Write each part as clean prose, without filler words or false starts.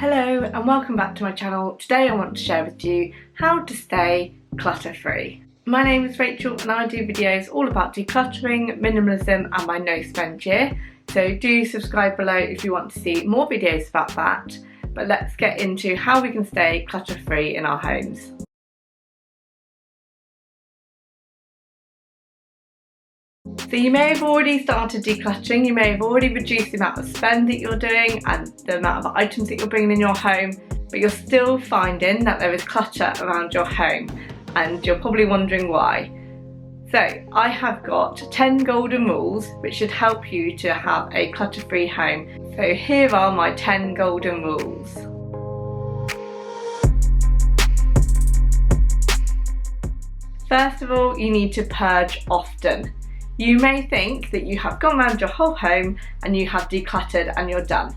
Hello and welcome back to my channel. Today I want to share with you how to stay clutter free. My name is Rachel and I do videos all about decluttering, minimalism and my no spend year. So do subscribe below if you want to see more videos about that. But let's get into how we can stay clutter free in our homes. So you may have already started decluttering, you may have already reduced the amount of spend that you're doing and the amount of items that you're bringing in your home, but you're still finding that there is clutter around your home and you're probably wondering why. So I have got 10 golden rules which should help you to have a clutter-free home. So here are my 10 golden rules. First of all, you need to purge often. You may think that you have gone around your whole home and you have decluttered and you're done.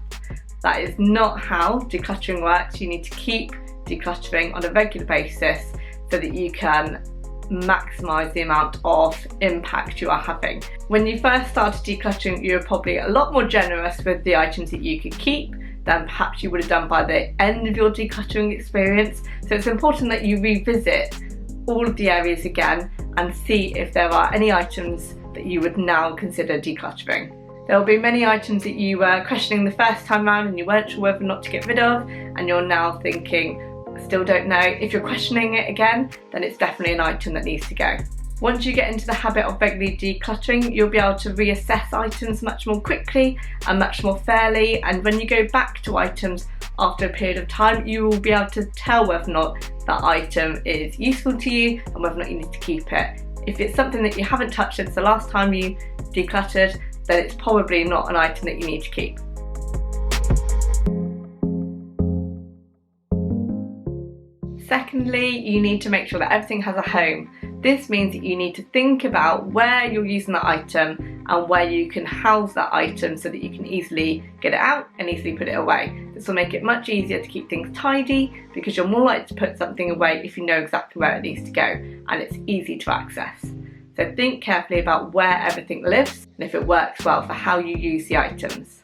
That is not how decluttering works. You need to keep decluttering on a regular basis so that you can maximise the amount of impact you are having. When you first started decluttering, you were probably a lot more generous with the items that you could keep than perhaps you would have done by the end of your decluttering experience. So it's important that you revisit all of the areas again and see if there are any items that you would now consider decluttering. There will be many items that you were questioning the first time round and you weren't sure whether or not to get rid of, and you're now thinking, still don't know. If you're questioning it again, then it's definitely an item that needs to go. Once you get into the habit of regularly decluttering, you'll be able to reassess items much more quickly and much more fairly, and when you go back to items after a period of time, you will be able to tell whether or not that item is useful to you and whether or not you need to keep it. If it's something that you haven't touched since the last time you decluttered, then it's probably not an item that you need to keep. Secondly, you need to make sure that everything has a home. This means that you need to think about where you're using that item and where you can house that item so that you can easily get it out and easily put it away. This will make it much easier to keep things tidy because you're more likely to put something away if you know exactly where it needs to go and it's easy to access. So think carefully about where everything lives and if it works well for how you use the items.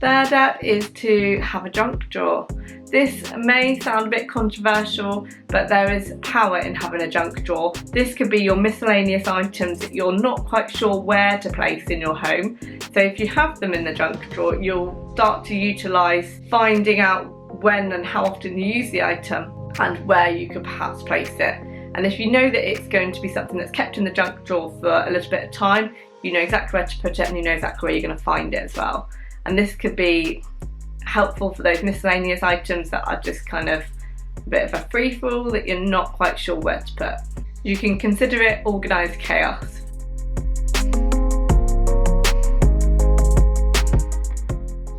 Third up is to have a junk drawer. This may sound a bit controversial, but there is power in having a junk drawer. This could be your miscellaneous items that you're not quite sure where to place in your home. So if you have them in the junk drawer, you'll start to utilise finding out when and how often you use the item and where you could perhaps place it. And if you know that it's going to be something that's kept in the junk drawer for a little bit of time, you know exactly where to put it and you know exactly where you're going to find it as well. And this could be helpful for those miscellaneous items that are just kind of a bit of a free-for-all that you're not quite sure where to put. You can consider it organised chaos.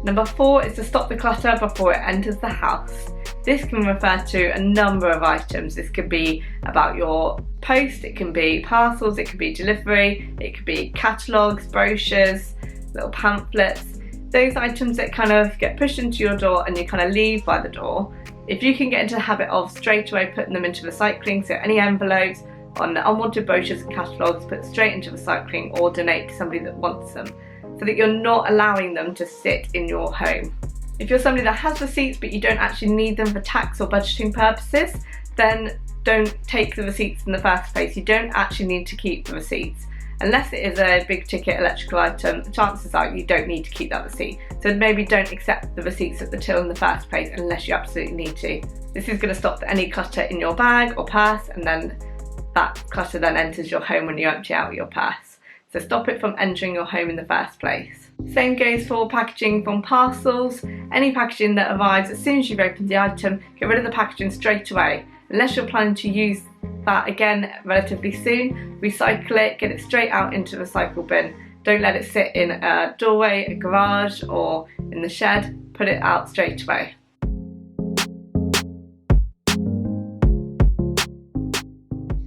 Number 4 is to stop the clutter before it enters the house. This can refer to a number of items. This could be about your post, it can be parcels, it could be delivery, it could be catalogues, brochures, little pamphlets. Those items that kind of get pushed into your door and you kind of leave by the door. If you can get into the habit of straight away putting them into recycling, so any envelopes on unwanted brochures and catalogues, put straight into recycling or donate to somebody that wants them, so that you're not allowing them to sit in your home. If you're somebody that has receipts but you don't actually need them for tax or budgeting purposes, then don't take the receipts in the first place. You don't actually need to keep the receipts. Unless it is a big ticket electrical item, chances are you don't need to keep that receipt. So maybe don't accept the receipts at the till in the first place unless you absolutely need to. This is going to stop any clutter in your bag or purse, and then that clutter then enters your home when you empty out your purse. So stop it from entering your home in the first place. Same goes for packaging from parcels. Any packaging that arrives as soon as you've opened the item, get rid of the packaging straight away. Unless you're planning to use that again relatively soon, recycle it, get it straight out into the recycle bin. Don't let it sit in a doorway, a garage or in the shed. Put it out straight away.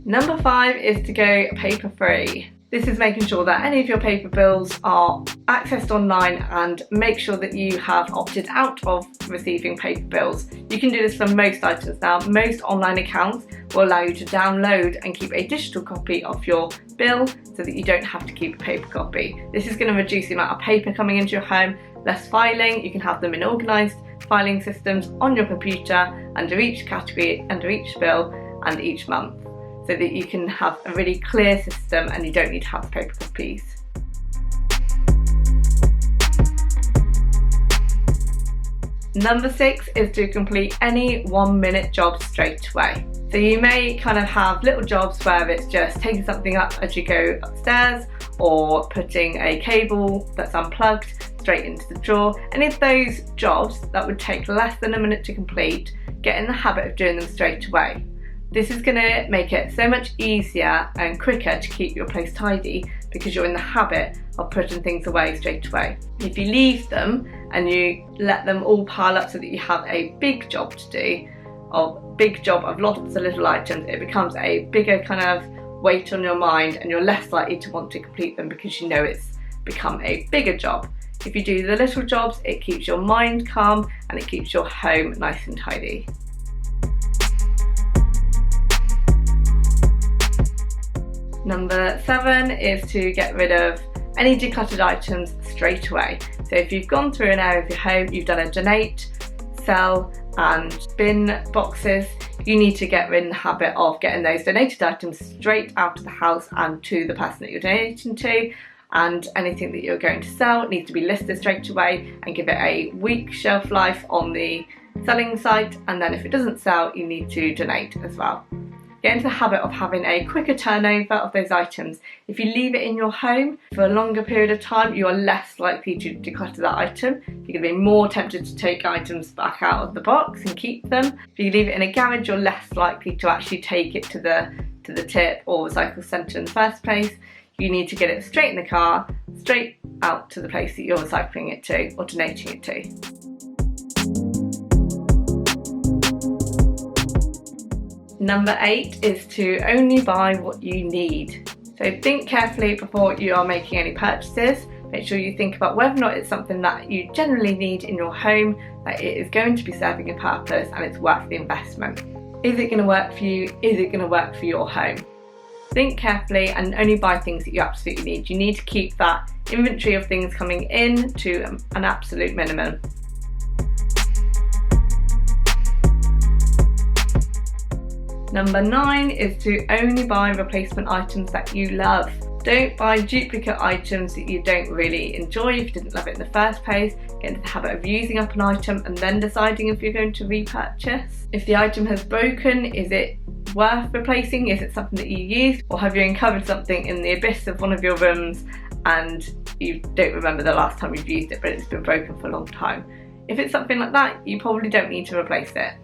Number 5 is to go paper free. This is making sure that any of your paper bills are accessed online and make sure that you have opted out of receiving paper bills. You can do this for most items now. Most online accounts will allow you to download and keep a digital copy of your bill so that you don't have to keep a paper copy. This is going to reduce the amount of paper coming into your home, less filing. You can have them in organised filing systems on your computer under each category, under each bill and each month, so that you can have a really clear system and you don't need to have paper copies. Number 6 is to complete any 1-minute job straight away. So you may kind of have little jobs where it's just taking something up as you go upstairs, or putting a cable that's unplugged straight into the drawer. Any of those jobs that would take less than a minute to complete, get in the habit of doing them straight away. This is going to make it so much easier and quicker to keep your place tidy because you're in the habit of putting things away straight away. If you leave them and you let them all pile up so that you have a big job to do, of lots of little items, it becomes a bigger kind of weight on your mind and you're less likely to want to complete them because you know it's become a bigger job. If you do the little jobs, it keeps your mind calm and it keeps your home nice and tidy. Number 7 is to get rid of any decluttered items straight away. So if you've gone through an area of your home, you've done a donate, sell and bin boxes, you need to get in the habit of getting those donated items straight out of the house and to the person that you're donating to, and anything that you're going to sell needs to be listed straight away and give it a week shelf life on the selling site, and then if it doesn't sell you need to donate as well. Get into the habit of having a quicker turnover of those items. If you leave it in your home for a longer period of time, you are less likely to declutter that item. You're going to be more tempted to take items back out of the box and keep them. If you leave it in a garage, you're less likely to actually take it to the tip or recycle centre in the first place. You need to get it straight in the car, straight out to the place that you're recycling it to or donating it to. Number 8 is to only buy what you need. So think carefully before you are making any purchases. Make sure you think about whether or not it's something that you generally need in your home, that it is going to be serving a purpose and it's worth the investment. Is it going to work for you? Is it going to work for your home? Think carefully and only buy things that you absolutely need. You need to keep that inventory of things coming in to an absolute minimum. Number 9 is to only buy replacement items that you love. Don't buy duplicate items that you don't really enjoy if you didn't love it in the first place. Get into the habit of using up an item and then deciding if you're going to repurchase. If the item has broken, is it worth replacing? Is it something that you used? Or have you uncovered something in the abyss of one of your rooms and you don't remember the last time you've used it but it's been broken for a long time? If it's something like that, you probably don't need to replace it.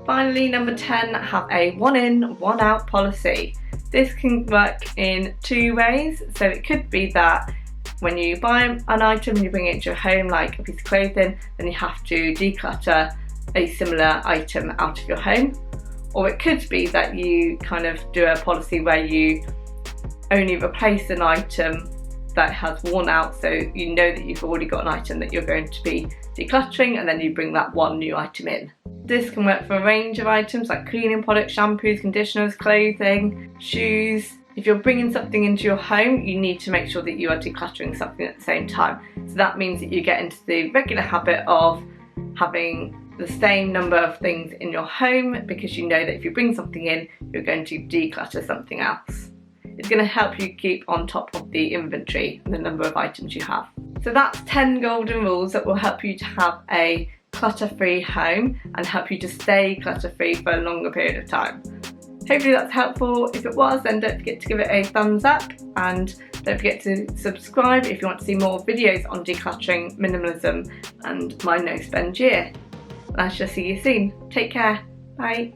Finally, number 10, have a one in, one out policy. This can work in 2 ways. So it could be that when you buy an item and you bring it into your home, like a piece of clothing, then you have to declutter a similar item out of your home. Or it could be that you kind of do a policy where you only replace an item that has worn out, so you know that you've already got an item that you're going to be decluttering and then you bring that one new item in. This can work for a range of items like cleaning products, shampoos, conditioners, clothing, shoes. If you're bringing something into your home, you need to make sure that you are decluttering something at the same time. So that means that you get into the regular habit of having the same number of things in your home because you know that if you bring something in, you're going to declutter something else. It's going to help you keep on top of the inventory and the number of items you have. So that's 10 golden rules that will help you to have a clutter-free home and help you to stay clutter-free for a longer period of time. Hopefully that's helpful. If it was, then don't forget to give it a thumbs up and don't forget to subscribe if you want to see more videos on decluttering, minimalism and my no spend year. And I shall see you soon. Take care. Bye.